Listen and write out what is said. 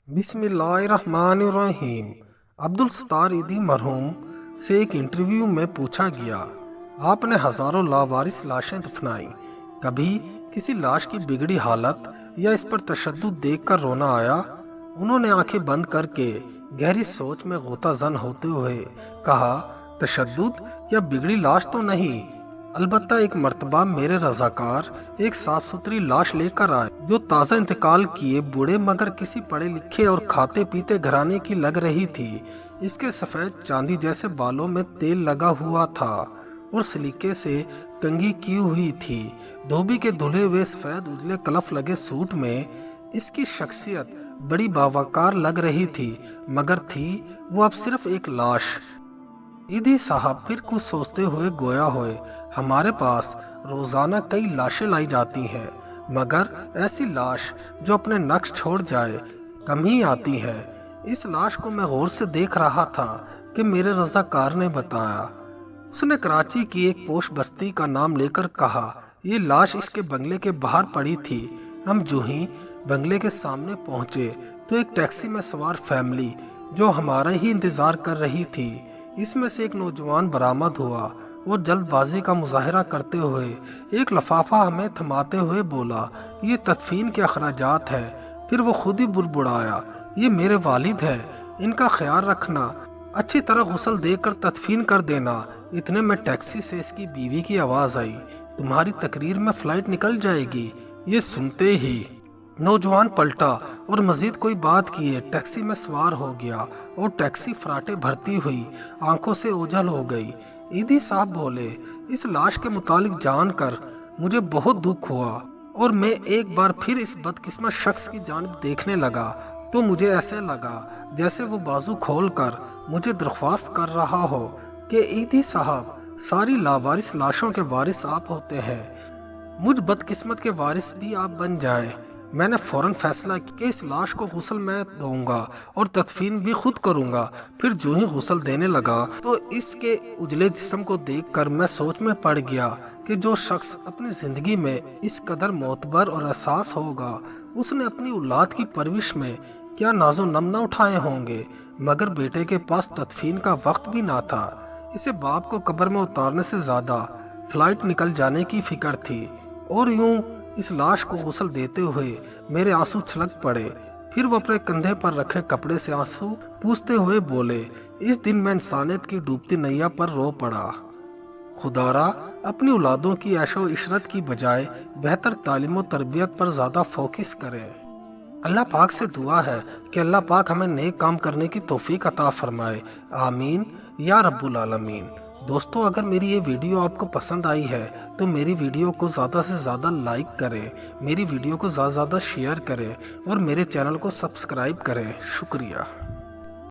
बिस्मिल्लाहिर्रहमानिर्रहीम। अब्दुल सत्तार ईदी मरहूम से एक इंटरव्यू में पूछा गया, आपने हज़ारों लावारिस लाशें दफनाई, कभी किसी लाश की बिगड़ी हालत या इस पर तशद्दुद देखकर रोना आया? उन्होंने आंखें बंद करके गहरी सोच में गोताजन होते हुए कहा, तशद्दुद या बिगड़ी लाश तो नहीं, अलबत्ता एक मर्तबा मेरे रजाकार एक साफ सुथरी लाश लेकर आए जो ताज़ा इंतकाल किए बूढ़े मगर किसी पढ़े लिखे और खाते पीते घराने की लग रही थी। इसके सफ़ेद चांदी जैसे बालों में तेल लगा हुआ था और सलीके से कंघी की हुई थी। धोबी के धुले हुए सफ़ेद उजले कलफ लगे सूट में इसकी शख्सियत बड़ी बावकार लग रही थी, मगर थी वो अब सिर्फ एक लाश। ईदी साहब फिर कुछ सोचते हुए गोया हुए, हमारे पास रोजाना कई लाशें लाई जाती हैं, मगर ऐसी लाश जो अपने नक्श छोड़ जाए कम ही आती है। इस लाश को मैं गौर से देख रहा था कि मेरे रजाकार ने बताया। उसने कराची की एक पोश बस्ती का नाम लेकर कहा, ये लाश इसके बंगले के बाहर पड़ी थी। हम जो ही बंगले के सामने पहुंचे तो एक टैक्सी में सवार फैमिली जो हमारा ही इंतजार कर रही थी, इसमें से एक नौजवान बरामद हुआ और जल्दबाजी का मुजाहरा करते हुए एक लफाफा हमें थमाते हुए बोला, ये तदफीन के अखराजात है। फिर वो खुद ही बुड़बुड़ाया, ये मेरे वालिद है, इनका ख्याल रखना, अच्छी तरह गुस्ल देकर तदफीन कर देना। इतने में टैक्सी से इसकी बीवी की आवाज़ आई, तुम्हारी तकरीर में फ़्लाइट निकल जाएगी। ये सुनते ही नौजवान पलटा और मजीद कोई बात किए टैक्सी में सवार हो गया और टैक्सी फराटे भरती हुई आंखों से ओझल हो गई। ईदी साहब बोले, इस लाश के मुतालिक जानकर मुझे बहुत दुख हुआ और मैं एक बार फिर इस बदकिस्मत शख्स की जानिब देखने लगा तो मुझे ऐसे लगा जैसे वो बाजू खोलकर मुझे दरख्वास्त कर रहा हो कि ईदी साहब, सारी लावारिस लाशों के वारिस आप होते हैं, मुझ बदकिस्मत के वारिस भी आप बन जाएं। मैंने फौरन फैसला किया कि इस लाश को गुस्ल मैं दूंगा और तदफीन भी खुद करूंगा। फिर जो ही गुस्ल देने लगा तो इसके उजले जिस्म को देखकर मैं सोच में पड़ गया कि जो शख्स अपनी जिंदगी में इस कदर मोतबर और एहसास होगा, उसने अपनी औलाद की परवरिश में क्या नाजो नम न उठाए होंगे। मगर बेटे के पास तदफीन का वक्त भी ना था। इसे बाप को कब्र में उतारने से ज्यादा फ्लाइट निकल जाने की फिक्र थी। और यूं इस लाश को गुस्ल देते हुए मेरे आंसू छलक पड़े। फिर वो अपने कंधे पर रखे कपड़े से आंसू पूछते हुए बोले, इस दिन मैं इंसानियत की डूबती नैया पर रो पड़ा। खुदारा अपनी औलादों की ऐशो इशरत की बजाय बेहतर तालीम और तरबियत पर ज़्यादा फोकस करें। अल्लाह पाक से दुआ है कि अल्लाह पाक हमें नेक काम करने की तौफीक अता फरमाए। आमीन या रब्बुल आलमीन। दोस्तों, अगर मेरी ये वीडियो आपको पसंद आई है तो मेरी वीडियो को ज़्यादा से ज़्यादा लाइक करें, मेरी वीडियो को ज़्यादा से ज़्यादा शेयर करें और मेरे चैनल को सब्सक्राइब करें। शुक्रिया।